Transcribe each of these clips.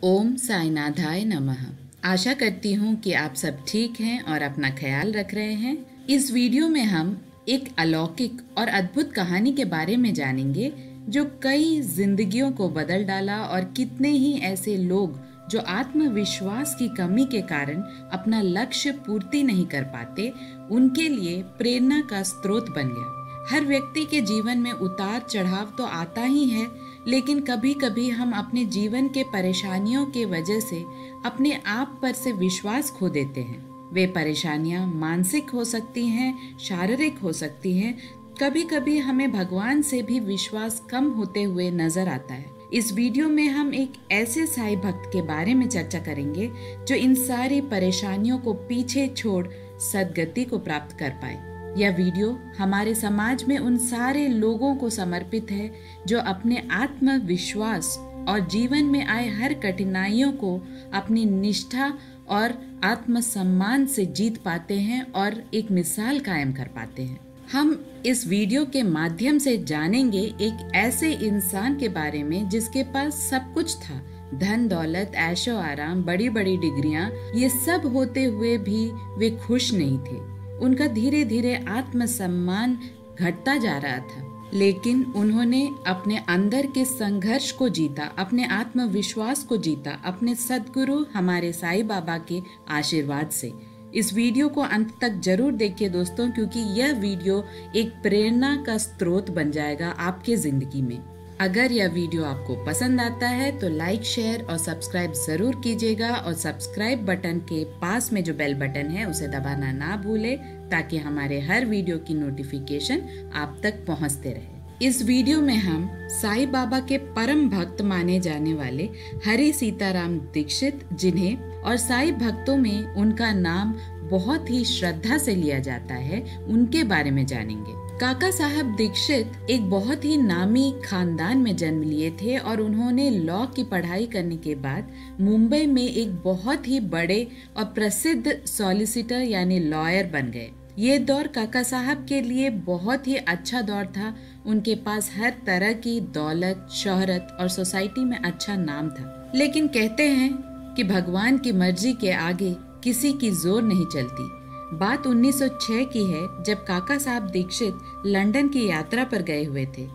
ओम साईनाथाय नमः। आशा करती हूँ कि आप सब ठीक हैं और अपना ख्याल रख रहे हैं। इस वीडियो में हम एक अलौकिक और अद्भुत कहानी के बारे में जानेंगे जो कई जिंदगियों को बदल डाला और कितने ही ऐसे लोग जो आत्मविश्वास की कमी के कारण अपना लक्ष्य पूर्ति नहीं कर पाते, उनके लिए प्रेरणा का स्रोत बन गया। हर व्यक्ति के जीवन में उतार चढ़ाव तो आता ही है, लेकिन कभी कभी हम अपने जीवन के परेशानियों के वजह से अपने आप पर से विश्वास खो देते हैं। वे परेशानियां मानसिक हो सकती हैं, शारीरिक हो सकती हैं। कभी कभी हमें भगवान से भी विश्वास कम होते हुए नजर आता है। इस वीडियो में हम एक ऐसे साईं भक्त के बारे में चर्चा करेंगे जो इन सारी परेशानियों को पीछे छोड़ सद्गति को प्राप्त कर पाए। यह वीडियो हमारे समाज में उन सारे लोगों को समर्पित है जो अपने आत्मविश्वास और जीवन में आए हर कठिनाइयों को अपनी निष्ठा और आत्मसम्मान से जीत पाते हैं और एक मिसाल कायम कर पाते हैं। हम इस वीडियो के माध्यम से जानेंगे एक ऐसे इंसान के बारे में जिसके पास सब कुछ था, धन दौलत, ऐशो आराम, बड़ी बड़ी डिग्रियां, ये सब होते हुए भी वे खुश नहीं थे। उनका धीरे धीरे आत्मसम्मान घटता जा रहा था, लेकिन उन्होंने अपने अंदर के संघर्ष को जीता, अपने आत्मविश्वास को जीता, अपने सद्गुरु हमारे साईं बाबा के आशीर्वाद से। इस वीडियो को अंत तक जरूर देखिए दोस्तों, क्योंकि यह वीडियो एक प्रेरणा का स्रोत बन जाएगा आपके जिंदगी में। अगर यह वीडियो आपको पसंद आता है तो लाइक, शेयर और सब्सक्राइब जरूर कीजिएगा और सब्सक्राइब बटन के पास में जो बेल बटन है उसे दबाना ना भूले, ताकि हमारे हर वीडियो की नोटिफिकेशन आप तक पहुंचते रहे। इस वीडियो में हम साईं बाबा के परम भक्त माने जाने वाले हरि सीताराम दीक्षित, जिन्हें और साईं भक्तों में उनका नाम बहुत ही श्रद्धा से लिया जाता है, उनके बारे में जानेंगे। काका साहब दीक्षित एक बहुत ही नामी खानदान में जन्म लिए थे और उन्होंने लॉ की पढ़ाई करने के बाद मुंबई में एक बहुत ही बड़े और प्रसिद्ध सॉलिसिटर यानी लॉयर बन गए। ये दौर काका साहब के लिए बहुत ही अच्छा दौर था। उनके पास हर तरह की दौलत, शोहरत और सोसाइटी में अच्छा नाम था। लेकिन कहते हैं कि भगवान की मर्जी के आगे किसी की जोर नहीं चलती। बात 1906 की है, जब काका साहब दीक्षित लंदन की यात्रा पर गए हुए थे।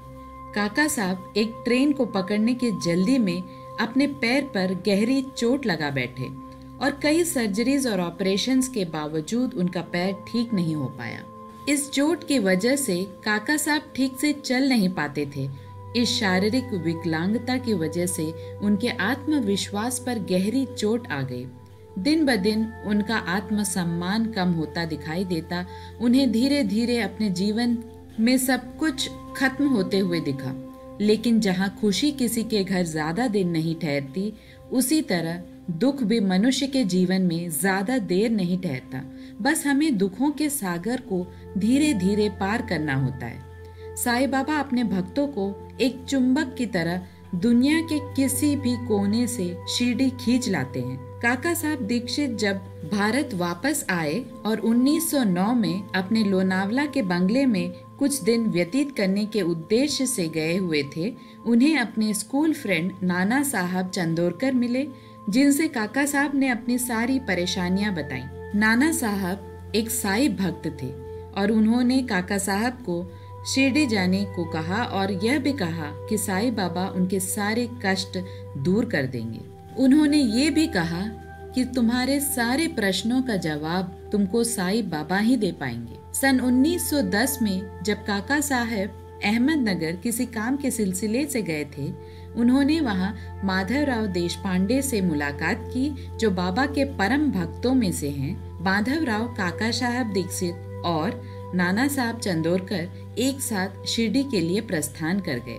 काका साहब एक ट्रेन को पकड़ने की जल्दी में अपने पैर पर गहरी चोट लगा बैठे और कई सर्जरीज और ऑपरेशंस के बावजूद उनका पैर ठीक नहीं हो पाया। इस चोट की वजह से काका साहब ठीक से चल नहीं पाते थे। इस शारीरिक विकलांगता की वजह से उनके आत्मविश्वास पर गहरी चोट आ गई। दिन ब दिन उनका आत्मसम्मान कम होता दिखाई देता। उन्हें धीरे धीरे अपने जीवन में सब कुछ खत्म होते हुए दिखा। लेकिन जहां खुशी किसी के घर ज्यादा दिन नहीं ठहरती, उसी तरह दुख भी मनुष्य के जीवन में ज्यादा देर नहीं ठहरता। बस हमें दुखों के सागर को धीरे धीरे पार करना होता है। साईं बाबा अपने भक्तों को एक चुंबक की तरह दुनिया के किसी भी कोने से शिरडी खींच लाते हैं। काका साहब दीक्षित जब भारत वापस आए और 1909 में अपने लोनावला के बंगले में कुछ दिन व्यतीत करने के उद्देश्य से गए हुए थे, उन्हें अपने स्कूल फ्रेंड नाना साहब चंदोरकर मिले, जिनसे काका साहब ने अपनी सारी परेशानियां बताई। नाना साहब एक साईं भक्त थे और उन्होंने काका साहब को शिरडी जाने को कहा और यह भी कहा कि साईं बाबा उनके सारे कष्ट दूर कर देंगे। उन्होंने ये भी कहा कि तुम्हारे सारे प्रश्नों का जवाब तुमको साईं बाबा ही दे पाएंगे। सन 1910 में जब काका साहब अहमदनगर किसी काम के सिलसिले से गए थे, उन्होंने वहां माधवराव देशपांडे से मुलाकात की, जो बाबा के परम भक्तों में से हैं। माधवराव, काका साहब दीक्षित और नाना साहब चंदोरकर एक साथ शिरडी के लिए प्रस्थान कर गए।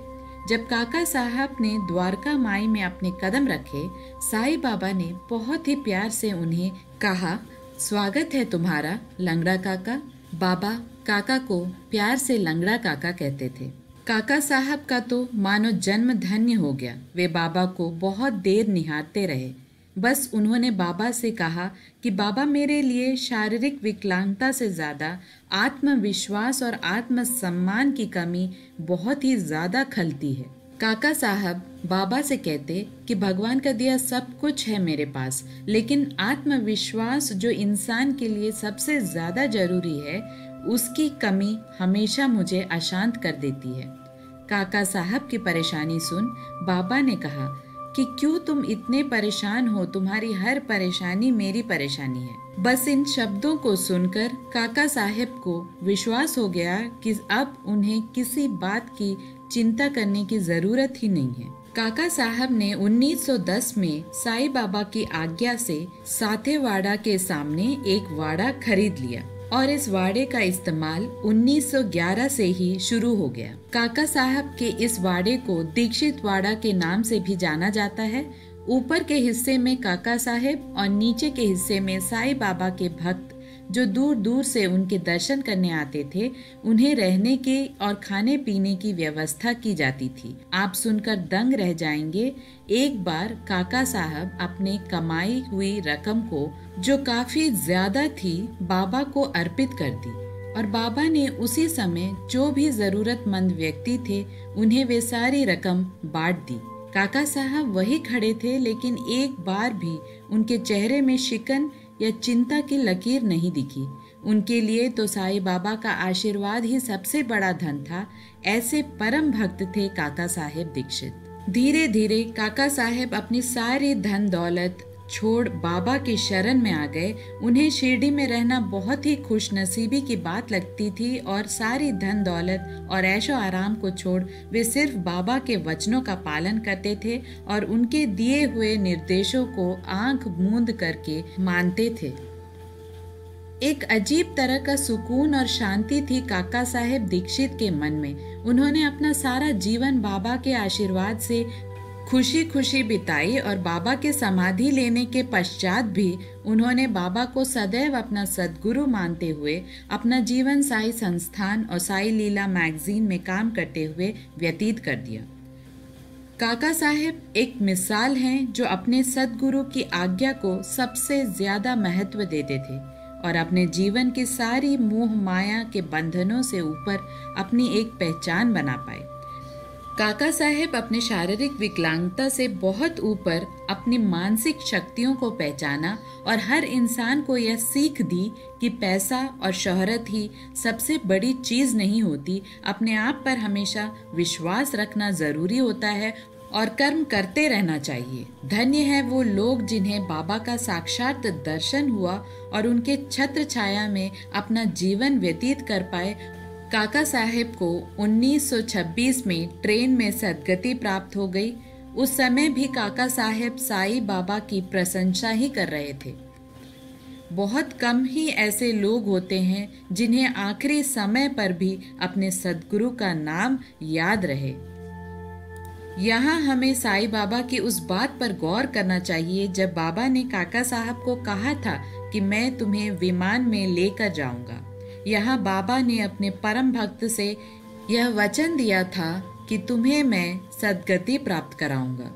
जब काका साहब ने द्वारका माई में अपने कदम रखे, साईं बाबा ने बहुत ही प्यार से उन्हें कहा, स्वागत है तुम्हारा लंगड़ा काका। बाबा काका को प्यार से लंगड़ा काका कहते थे। काका साहब का तो मानो जन्म धन्य हो गया। वे बाबा को बहुत देर निहारते रहे। बस उन्होंने बाबा से कहा कि बाबा, मेरे लिए शारीरिक विकलांगता से ज़्यादा आत्मविश्वास और आत्मसम्मान की कमी बहुत ही ज़्यादा खलती है। काका साहब बाबा से कहते कि भगवान का दिया सब कुछ है मेरे पास, लेकिन आत्मविश्वास जो इंसान के लिए सबसे ज़्यादा जरूरी है, उसकी कमी हमेशा मुझे अशांत कर देती है। काका साहब की परेशानी सुन बाबा ने कहा कि क्यों तुम इतने परेशान हो, तुम्हारी हर परेशानी मेरी परेशानी है। बस इन शब्दों को सुनकर काका साहब को विश्वास हो गया कि अब उन्हें किसी बात की चिंता करने की जरूरत ही नहीं है। काका साहब ने 1910 में साईं बाबा की आज्ञा से साथेवाड़ा के सामने एक वाड़ा खरीद लिया और इस वाड़े का इस्तेमाल 1911 से ही शुरू हो गया। काका साहब के इस वाड़े को दीक्षित वाड़ा के नाम से भी जाना जाता है। ऊपर के हिस्से में काका साहब और नीचे के हिस्से में साईं बाबा के भक्त जो दूर दूर से उनके दर्शन करने आते थे, उन्हें रहने के और खाने पीने की व्यवस्था की जाती थी। आप सुनकर दंग रह जाएंगे। एक बार काका साहब अपने कमाई हुई रकम को, जो काफी ज्यादा थी, बाबा को अर्पित कर दी और बाबा ने उसी समय जो भी जरूरतमंद व्यक्ति थे, उन्हें वे सारी रकम बांट दी। काका साहब वही खड़े थे, लेकिन एक बार भी उनके चेहरे में शिकन या चिंता की लकीर नहीं दिखी। उनके लिए तो साईं बाबा का आशीर्वाद ही सबसे बड़ा धन था। ऐसे परम भक्त थे काका साहेब दीक्षित। धीरे धीरे काका साहेब अपनी सारी धन दौलत छोड़ बाबा की शरण में आ गए। उन्हें शिरडी में रहना बहुत ही खुशनसीबी की बात लगती थी और सारी धन दौलत और ऐशो आराम को छोड़ वे सिर्फ बाबा के वचनों का पालन करते थे और उनके दिए हुए निर्देशों को आंख मूंद करके मानते थे। एक अजीब तरह का सुकून और शांति थी काका साहेब दीक्षित के मन में। उन्होंने अपना सारा जीवन बाबा के आशीर्वाद से खुशी खुशी बिताई और बाबा के समाधि लेने के पश्चात भी उन्होंने बाबा को सदैव अपना सद्गुरु मानते हुए अपना जीवन साई संस्थान और साई लीला मैगजीन में काम करते हुए व्यतीत कर दिया। काका साहेब एक मिसाल हैं जो अपने सद्गुरु की आज्ञा को सबसे ज्यादा महत्व देते थे और अपने जीवन की सारी मोह माया के बंधनों से ऊपर अपनी एक पहचान बना पाए। काका साहेब अपने शारीरिक विकलांगता से बहुत ऊपर अपनी मानसिक शक्तियों को पहचाना और हर इंसान को यह सीख दी कि पैसा और शोहरत ही सबसे बड़ी चीज नहीं होती। अपने आप पर हमेशा विश्वास रखना जरूरी होता है और कर्म करते रहना चाहिए। धन्य है वो लोग जिन्हें बाबा का साक्षात दर्शन हुआ और उनके छत्र छाया में अपना जीवन व्यतीत कर पाए। काका साहेब को 1926 में ट्रेन में सदगति प्राप्त हो गई। उस समय भी काका साहेब साईं बाबा की प्रशंसा ही कर रहे थे। बहुत कम ही ऐसे लोग होते हैं जिन्हें आखिरी समय पर भी अपने सद्गुरु का नाम याद रहे। यहाँ हमें साईं बाबा की उस बात पर गौर करना चाहिए जब बाबा ने काका साहब को कहा था कि मैं तुम्हें विमान में लेकर जाऊंगा। यहाँ बाबा ने अपने परम भक्त से यह वचन दिया था कि तुम्हें मैं सद्गति प्राप्त कराऊंगा।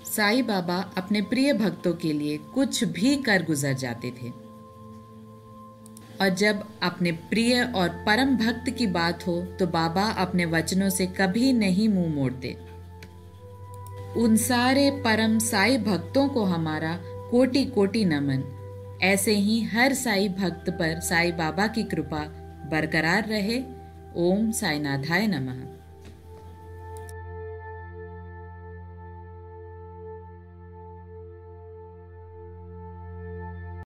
साईं बाबा अपने प्रिय भक्तों के लिए कुछ भी कर गुजर जाते थे और जब अपने प्रिय और परम भक्त की बात हो तो बाबा अपने वचनों से कभी नहीं मुंह मोड़ते। उन सारे परम साईं भक्तों को हमारा कोटि कोटि नमन। ऐसे ही हर साईं भक्त पर साईं बाबा की कृपा बरकरार रहे। ओम साईनाथाय नमः।